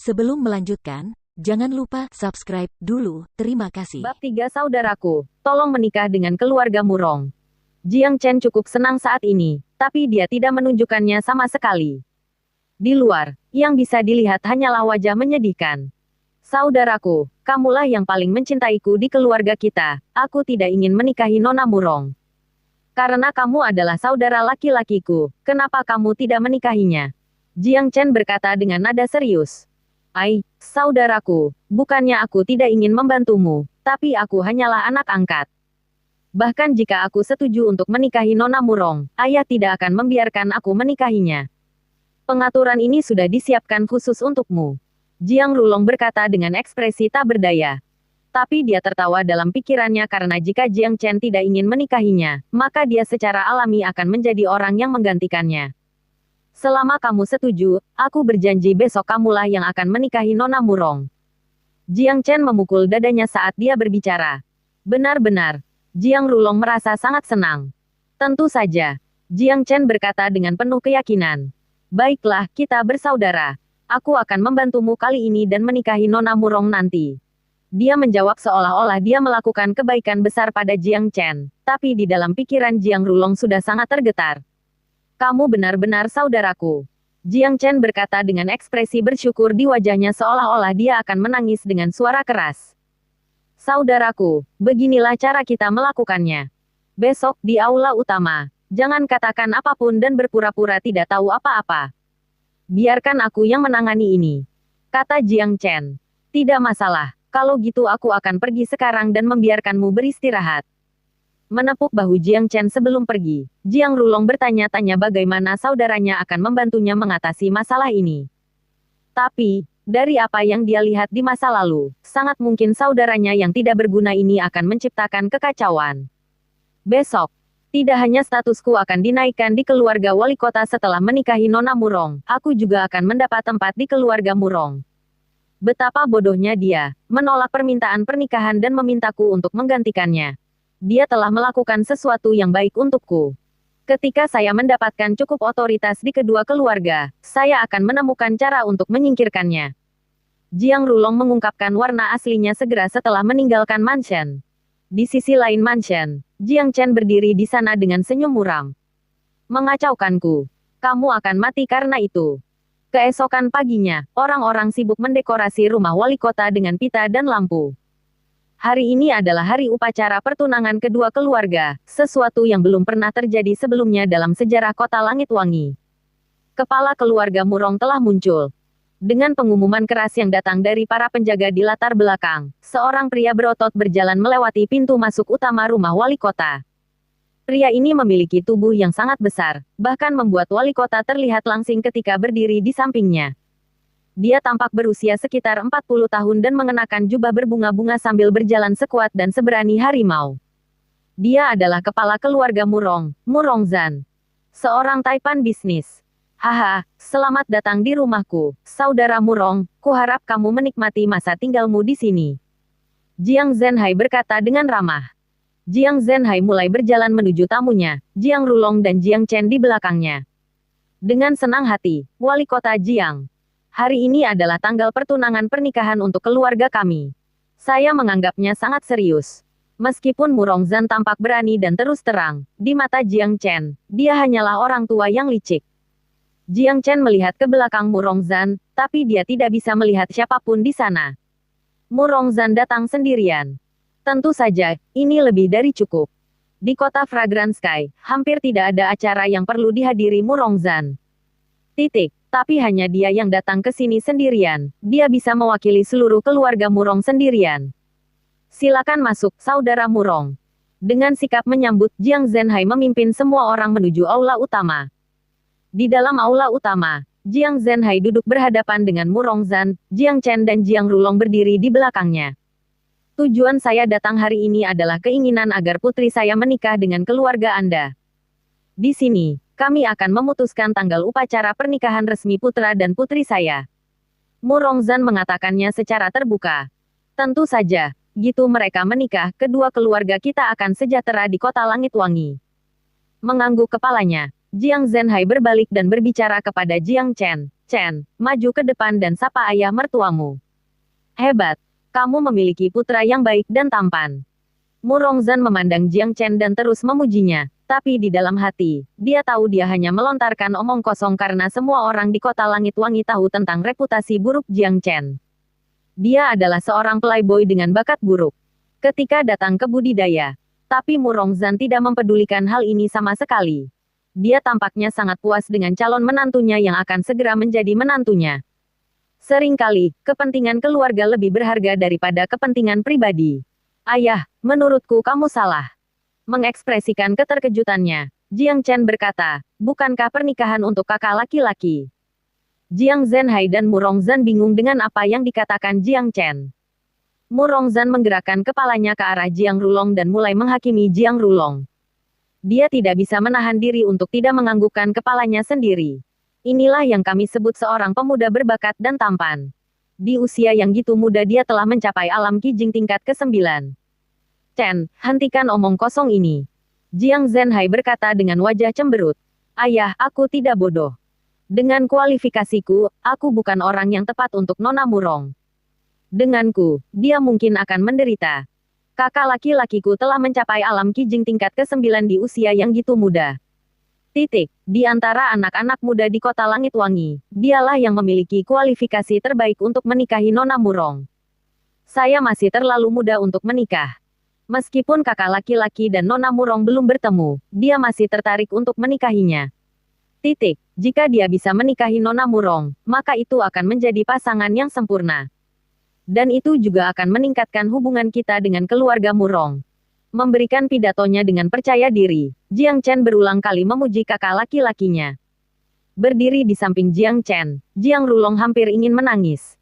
Sebelum melanjutkan, jangan lupa subscribe dulu. Terima kasih. Bab 3 Saudaraku, tolong menikah dengan keluarga Murong. Jiang Chen cukup senang saat ini, tapi dia tidak menunjukkannya sama sekali. Di luar, yang bisa dilihat hanyalah wajah menyedihkan. Saudaraku, kamulah yang paling mencintaiku di keluarga kita. Aku tidak ingin menikahi Nona Murong. Karena kamu adalah saudara laki-lakiku, kenapa kamu tidak menikahinya? Jiang Chen berkata dengan nada serius. Saudaraku, bukannya aku tidak ingin membantumu, tapi aku hanyalah anak angkat. Bahkan jika aku setuju untuk menikahi Nona Murong, ayah tidak akan membiarkan aku menikahinya. Pengaturan ini sudah disiapkan khusus untukmu. Jiang Rulong berkata dengan ekspresi tak berdaya. Tapi dia tertawa dalam pikirannya karena jika Jiang Chen tidak ingin menikahinya, maka dia secara alami akan menjadi orang yang menggantikannya. Selama kamu setuju, aku berjanji besok kamulah yang akan menikahi Nona Murong. Jiang Chen memukul dadanya saat dia berbicara. Benar-benar. Jiang Rulong merasa sangat senang. Tentu saja. Jiang Chen berkata dengan penuh keyakinan. Baiklah, kita bersaudara. Aku akan membantumu kali ini dan menikahi Nona Murong nanti. Dia menjawab seolah-olah dia melakukan kebaikan besar pada Jiang Chen. Tapi di dalam pikiran Jiang Rulong sudah sangat tergetar. Kamu benar-benar saudaraku. Jiang Chen berkata dengan ekspresi bersyukur di wajahnya seolah-olah dia akan menangis dengan suara keras. Saudaraku, beginilah cara kita melakukannya. Besok di aula utama, jangan katakan apapun dan berpura-pura tidak tahu apa-apa. Biarkan aku yang menangani ini. Kata Jiang Chen. Tidak masalah, kalau gitu aku akan pergi sekarang dan membiarkanmu beristirahat. Menepuk bahu Jiang Chen sebelum pergi, Jiang Rulong bertanya-tanya bagaimana saudaranya akan membantunya mengatasi masalah ini. Tapi, dari apa yang dia lihat di masa lalu, sangat mungkin saudaranya yang tidak berguna ini akan menciptakan kekacauan. Besok, tidak hanya statusku akan dinaikkan di keluarga wali kota setelah menikahi Nona Murong, aku juga akan mendapat tempat di keluarga Murong. Betapa bodohnya dia, menolak permintaan pernikahan dan memintaku untuk menggantikannya. Dia telah melakukan sesuatu yang baik untukku. Ketika saya mendapatkan cukup otoritas di kedua keluarga, saya akan menemukan cara untuk menyingkirkannya. Jiang Rulong mengungkapkan warna aslinya segera setelah meninggalkan mansion. Di sisi lain mansion, Jiang Chen berdiri di sana dengan senyum muram. Mengacaukanku. Kamu akan mati karena itu. Keesokan paginya, orang-orang sibuk mendekorasi rumah wali kota dengan pita dan lampu. Hari ini adalah hari upacara pertunangan kedua keluarga, sesuatu yang belum pernah terjadi sebelumnya dalam sejarah kota Langit Wangi. Kepala keluarga Murong telah muncul. Dengan pengumuman keras yang datang dari para penjaga di latar belakang, seorang pria berotot berjalan melewati pintu masuk utama rumah wali kota. Pria ini memiliki tubuh yang sangat besar, bahkan membuat wali kota terlihat langsing ketika berdiri di sampingnya. Dia tampak berusia sekitar 40 tahun dan mengenakan jubah berbunga-bunga sambil berjalan sekuat dan seberani harimau. Dia adalah kepala keluarga Murong, Murong Zan. Seorang taipan bisnis. Haha, selamat datang di rumahku, saudara Murong, kuharap kamu menikmati masa tinggalmu di sini. Jiang Zhenhai berkata dengan ramah. Jiang Zhenhai mulai berjalan menuju tamunya, Jiang Rulong dan Jiang Chen di belakangnya. Dengan senang hati, wali kota Jiang. Hari ini adalah tanggal pertunangan pernikahan untuk keluarga kami. Saya menganggapnya sangat serius. Meskipun Murong Zan tampak berani dan terus terang, di mata Jiang Chen, dia hanyalah orang tua yang licik. Jiang Chen melihat ke belakang Murong Zan, tapi dia tidak bisa melihat siapapun di sana. Murong Zan datang sendirian. Tentu saja, ini lebih dari cukup. Di kota Fragrant Sky, hampir tidak ada acara yang perlu dihadiri Murong Zan. Tapi hanya dia yang datang ke sini sendirian. Dia bisa mewakili seluruh keluarga Murong sendirian. Silakan masuk, saudara Murong. Dengan sikap menyambut, Jiang Zhenhai memimpin semua orang menuju aula utama. Di dalam aula utama, Jiang Zhenhai duduk berhadapan dengan Murong Zan, Jiang Chen dan Jiang Rulong berdiri di belakangnya. Tujuan saya datang hari ini adalah keinginan agar putri saya menikah dengan keluarga Anda. Di sini, kami akan memutuskan tanggal upacara pernikahan resmi putra dan putri saya. Murong Zan mengatakannya secara terbuka. Tentu saja, gitu mereka menikah, kedua keluarga kita akan sejahtera di kota Langit Wangi. Mengangguk kepalanya, Jiang Zhenhai berbalik dan berbicara kepada Jiang Chen. Chen, maju ke depan dan sapa ayah mertuamu. Hebat. Kamu memiliki putra yang baik dan tampan. Mu Rongzhen memandang Jiang Chen dan terus memujinya. Tapi di dalam hati, dia tahu dia hanya melontarkan omong kosong karena semua orang di kota Langit Wangi tahu tentang reputasi buruk Jiang Chen. Dia adalah seorang playboy dengan bakat buruk. Ketika datang ke budidaya. Tapi Mu Rongzhen tidak mempedulikan hal ini sama sekali. Dia tampaknya sangat puas dengan calon menantunya yang akan segera menjadi menantunya. Seringkali, kepentingan keluarga lebih berharga daripada kepentingan pribadi. Ayah, menurutku kamu salah. Mengekspresikan keterkejutannya, Jiang Chen berkata, bukankah pernikahan untuk kakak laki-laki? Jiang Zhenhai dan Mu Rongzhen bingung dengan apa yang dikatakan Jiang Chen. Mu Rongzhen menggerakkan kepalanya ke arah Jiang Rulong dan mulai menghakimi Jiang Rulong. Dia tidak bisa menahan diri untuk tidak menganggukkan kepalanya sendiri. Inilah yang kami sebut seorang pemuda berbakat dan tampan. Di usia yang gitu muda dia telah mencapai alam Qijing tingkat ke-9. Chen, hentikan omong kosong ini. Jiang Zhenhai berkata dengan wajah cemberut. Ayah, aku tidak bodoh. Dengan kualifikasiku, aku bukan orang yang tepat untuk Nona Murong. Denganku, dia mungkin akan menderita. Kakak laki-lakiku telah mencapai alam Qijing tingkat ke-9 di usia yang gitu muda. Titik. Di antara anak-anak muda di kota Langit Wangi, dialah yang memiliki kualifikasi terbaik untuk menikahi Nona Murong. Saya masih terlalu muda untuk menikah. Meskipun kakak laki-laki dan Nona Murong belum bertemu, dia masih tertarik untuk menikahinya. Titik. Jika dia bisa menikahi Nona Murong, maka itu akan menjadi pasangan yang sempurna. Dan itu juga akan meningkatkan hubungan kita dengan keluarga Murong. Memberikan pidatonya dengan percaya diri, Jiang Chen berulang kali memuji kakak laki-lakinya. Berdiri di samping Jiang Chen, Jiang Rulong hampir ingin menangis.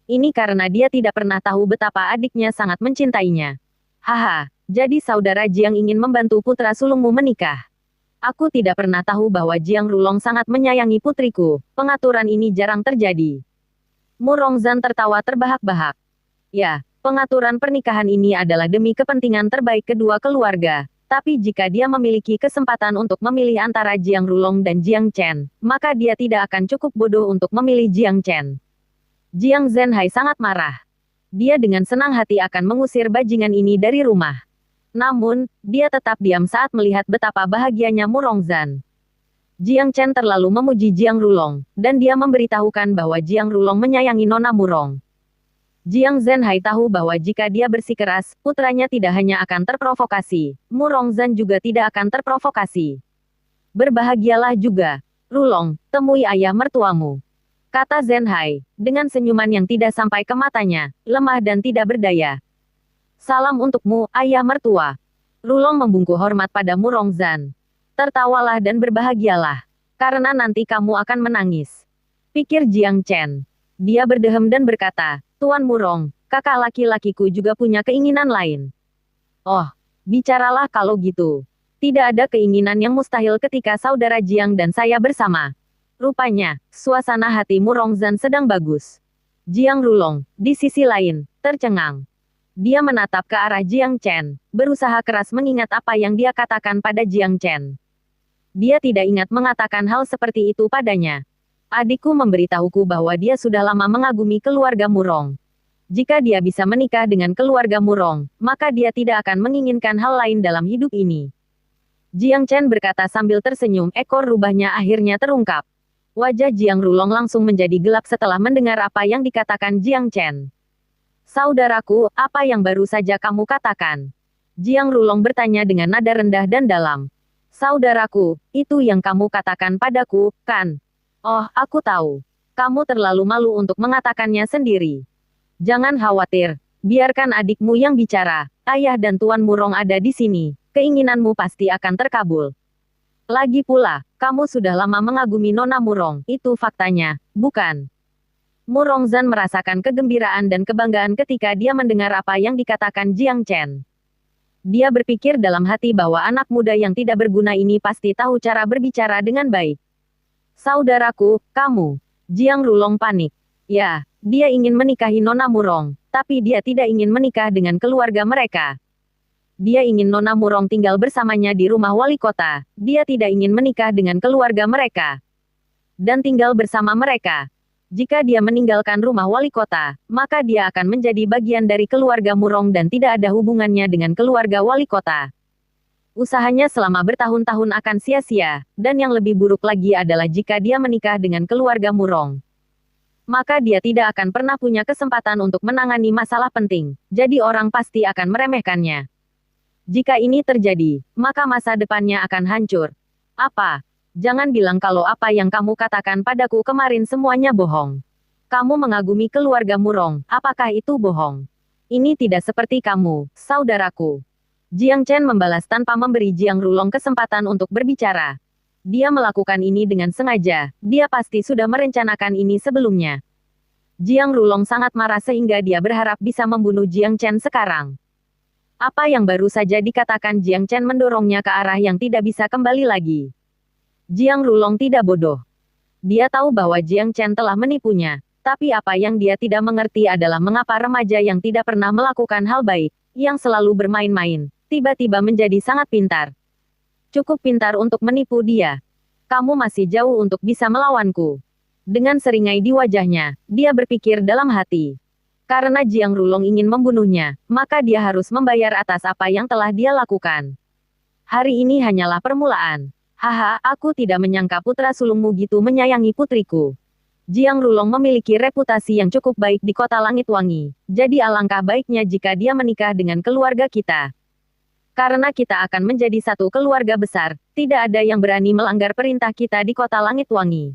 Ini karena dia tidak pernah tahu betapa adiknya sangat mencintainya. Haha, jadi saudara Jiang ingin membantu putra sulungmu menikah. Aku tidak pernah tahu bahwa Jiang Rulong sangat menyayangi putriku, pengaturan ini jarang terjadi. Mu Rongzhen tertawa terbahak-bahak. Ya. Pengaturan pernikahan ini adalah demi kepentingan terbaik kedua keluarga. Tapi jika dia memiliki kesempatan untuk memilih antara Jiang Rulong dan Jiang Chen, maka dia tidak akan cukup bodoh untuk memilih Jiang Chen. Jiang Zhenhai sangat marah. Dia dengan senang hati akan mengusir bajingan ini dari rumah. Namun, dia tetap diam saat melihat betapa bahagianya Mu Rongzhen. Jiang Chen terlalu memuji Jiang Rulong, dan dia memberitahukan bahwa Jiang Rulong menyayangi Nona Murong. Jiang Zhenhai tahu bahwa jika dia bersikeras, putranya tidak hanya akan terprovokasi, Mu Rongzhen juga tidak akan terprovokasi. Berbahagialah juga. Rulong, temui ayah mertuamu. Kata Zhenhai, dengan senyuman yang tidak sampai ke matanya, lemah dan tidak berdaya. Salam untukmu, ayah mertua. Rulong membungkuk hormat pada Mu Rongzhen. Tertawalah dan berbahagialah. Karena nanti kamu akan menangis. Pikir Jiang Chen. Dia berdehem dan berkata, Tuan Murong, kakak laki-lakiku juga punya keinginan lain. Oh, bicaralah kalau gitu. Tidak ada keinginan yang mustahil ketika saudara Jiang dan saya bersama. Rupanya, suasana hati Mu Rongzhen sedang bagus. Jiang Rulong, di sisi lain, tercengang. Dia menatap ke arah Jiang Chen, berusaha keras mengingat apa yang dia katakan pada Jiang Chen. Dia tidak ingat mengatakan hal seperti itu padanya. Adikku memberitahuku bahwa dia sudah lama mengagumi keluarga Murong. Jika dia bisa menikah dengan keluarga Murong, maka dia tidak akan menginginkan hal lain dalam hidup ini. Jiang Chen berkata sambil tersenyum, ekor rubahnya akhirnya terungkap. Wajah Jiang Rulong langsung menjadi gelap setelah mendengar apa yang dikatakan Jiang Chen. Saudaraku, apa yang baru saja kamu katakan? Jiang Rulong bertanya dengan nada rendah dan dalam. Saudaraku, itu yang kamu katakan padaku, kan? Oh, aku tahu. Kamu terlalu malu untuk mengatakannya sendiri. Jangan khawatir. Biarkan adikmu yang bicara. Ayah dan Tuan Murong ada di sini. Keinginanmu pasti akan terkabul. Lagi pula, kamu sudah lama mengagumi Nona Murong. Itu faktanya, bukan? Mu Rongzhen merasakan kegembiraan dan kebanggaan ketika dia mendengar apa yang dikatakan Jiang Chen. Dia berpikir dalam hati bahwa anak muda yang tidak berguna ini pasti tahu cara berbicara dengan baik. Saudaraku, kamu. Jiang Rulong panik. Ya, dia ingin menikahi Nona Murong, tapi dia tidak ingin menikah dengan keluarga mereka. Dia ingin Nona Murong tinggal bersamanya di rumah wali kota. Dia tidak ingin menikah dengan keluarga mereka dan tinggal bersama mereka. Jika dia meninggalkan rumah wali kota, maka dia akan menjadi bagian dari keluarga Murong dan tidak ada hubungannya dengan keluarga wali kota. Usahanya selama bertahun-tahun akan sia-sia, dan yang lebih buruk lagi adalah jika dia menikah dengan keluarga Murong. Maka dia tidak akan pernah punya kesempatan untuk menangani masalah penting, jadi orang pasti akan meremehkannya. Jika ini terjadi, maka masa depannya akan hancur. Apa? Jangan bilang kalau apa yang kamu katakan padaku kemarin semuanya bohong. Kamu mengagumi keluarga Murong, apakah itu bohong? Ini tidak seperti kamu, saudaraku. Jiang Chen membalas tanpa memberi Jiang Rulong kesempatan untuk berbicara. Dia melakukan ini dengan sengaja, dia pasti sudah merencanakan ini sebelumnya. Jiang Rulong sangat marah sehingga dia berharap bisa membunuh Jiang Chen sekarang. Apa yang baru saja dikatakan Jiang Chen mendorongnya ke arah yang tidak bisa kembali lagi. Jiang Rulong tidak bodoh. Dia tahu bahwa Jiang Chen telah menipunya, tapi apa yang dia tidak mengerti adalah mengapa remaja yang tidak pernah melakukan hal baik, yang selalu bermain-main, tiba-tiba menjadi sangat pintar. Cukup pintar untuk menipu dia. Kamu masih jauh untuk bisa melawanku. Dengan seringai di wajahnya, dia berpikir dalam hati. Karena Jiang Rulong ingin membunuhnya, maka dia harus membayar atas apa yang telah dia lakukan. Hari ini hanyalah permulaan. Haha, aku tidak menyangka putra sulungmu gitu menyayangi putriku. Jiang Rulong memiliki reputasi yang cukup baik di kota Langit Wangi, jadi alangkah baiknya jika dia menikah dengan keluarga kita. Karena kita akan menjadi satu keluarga besar, tidak ada yang berani melanggar perintah kita di kota Langit Wangi.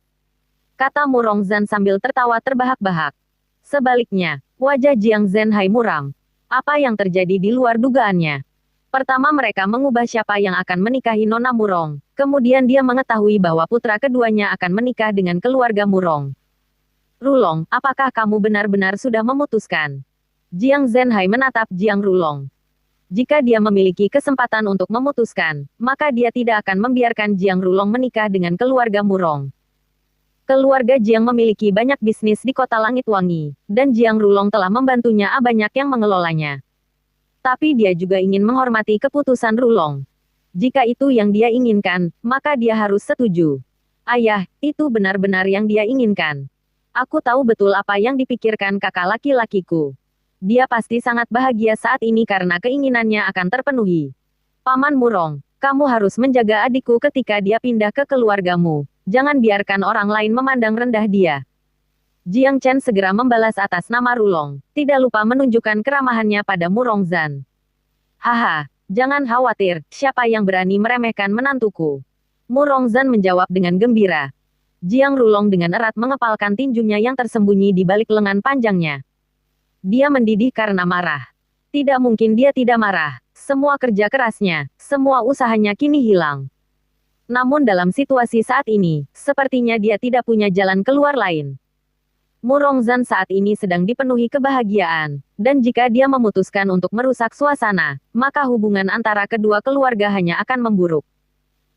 Kata Murong Zan sambil tertawa terbahak-bahak. Sebaliknya, wajah Jiang Zhenhai muram. Apa yang terjadi di luar dugaannya? Pertama mereka mengubah siapa yang akan menikahi Nona Murong. Kemudian dia mengetahui bahwa putra keduanya akan menikah dengan keluarga Murong. Rulong, apakah kamu benar-benar sudah memutuskan? Jiang Zhenhai menatap Jiang Rulong. Jika dia memiliki kesempatan untuk memutuskan, maka dia tidak akan membiarkan Jiang Rulong menikah dengan keluarga Murong. Keluarga Jiang memiliki banyak bisnis di kota Langit Wangi, dan Jiang Rulong telah membantunya banyak yang mengelolanya. Tapi dia juga ingin menghormati keputusan Rulong. Jika itu yang dia inginkan, maka dia harus setuju. Ayah, itu benar-benar yang dia inginkan. Aku tahu betul apa yang dipikirkan kakak laki-lakiku. Dia pasti sangat bahagia saat ini karena keinginannya akan terpenuhi. Paman Murong, kamu harus menjaga adikku ketika dia pindah ke keluargamu. Jangan biarkan orang lain memandang rendah dia. Jiang Chen segera membalas atas nama Rulong, tidak lupa menunjukkan keramahannya pada Murong Zan. Haha, jangan khawatir, siapa yang berani meremehkan menantuku? Murong Zan menjawab dengan gembira. Jiang Rulong dengan erat mengepalkan tinjunya yang tersembunyi di balik lengan panjangnya. Dia mendidih karena marah. Tidak mungkin dia tidak marah. Semua kerja kerasnya, semua usahanya kini hilang. Namun dalam situasi saat ini, sepertinya dia tidak punya jalan keluar lain. Murong Zan saat ini sedang dipenuhi kebahagiaan, dan jika dia memutuskan untuk merusak suasana, maka hubungan antara kedua keluarga hanya akan memburuk.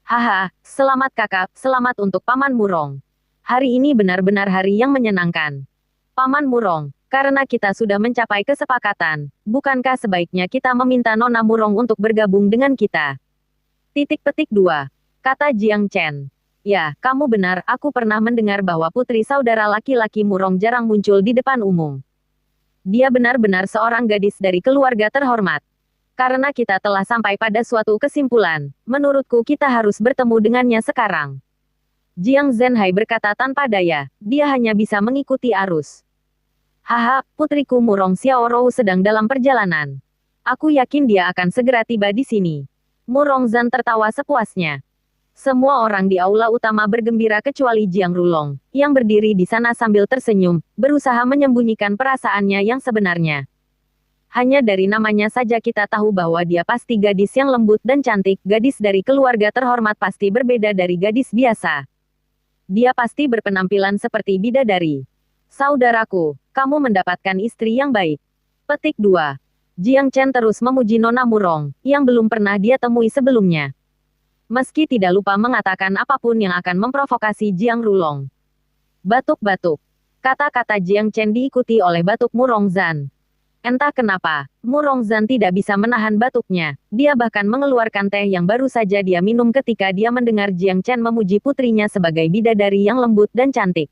Haha, selamat kakak, selamat untuk Paman Murong. Hari ini benar-benar hari yang menyenangkan. Paman Murong, karena kita sudah mencapai kesepakatan, bukankah sebaiknya kita meminta Nona Murong untuk bergabung dengan kita? Titik petik 2. Kata Jiang Chen. Ya, kamu benar, aku pernah mendengar bahwa putri saudara laki-laki Murong jarang muncul di depan umum. Dia benar-benar seorang gadis dari keluarga terhormat. Karena kita telah sampai pada suatu kesimpulan, menurutku kita harus bertemu dengannya sekarang. Jiang Zhenhai berkata tanpa daya, dia hanya bisa mengikuti arus. Haha, putriku Murong Xiaorou sedang dalam perjalanan. Aku yakin dia akan segera tiba di sini. Murong Zan tertawa sepuasnya. Semua orang di aula utama bergembira kecuali Jiang Rulong, yang berdiri di sana sambil tersenyum, berusaha menyembunyikan perasaannya yang sebenarnya. Hanya dari namanya saja kita tahu bahwa dia pasti gadis yang lembut dan cantik, gadis dari keluarga terhormat pasti berbeda dari gadis biasa. Dia pasti berpenampilan seperti bidadari. Saudaraku, kamu mendapatkan istri yang baik. Petik 2. Jiang Chen terus memuji Nona Murong, yang belum pernah dia temui sebelumnya. Meski tidak lupa mengatakan apapun yang akan memprovokasi Jiang Rulong. Batuk-batuk. Kata-kata Jiang Chen diikuti oleh batuk Murong Zan. Entah kenapa, Mu Rongzhan tidak bisa menahan batuknya. Dia bahkan mengeluarkan teh yang baru saja dia minum ketika dia mendengar Jiang Chen memuji putrinya sebagai bidadari yang lembut dan cantik.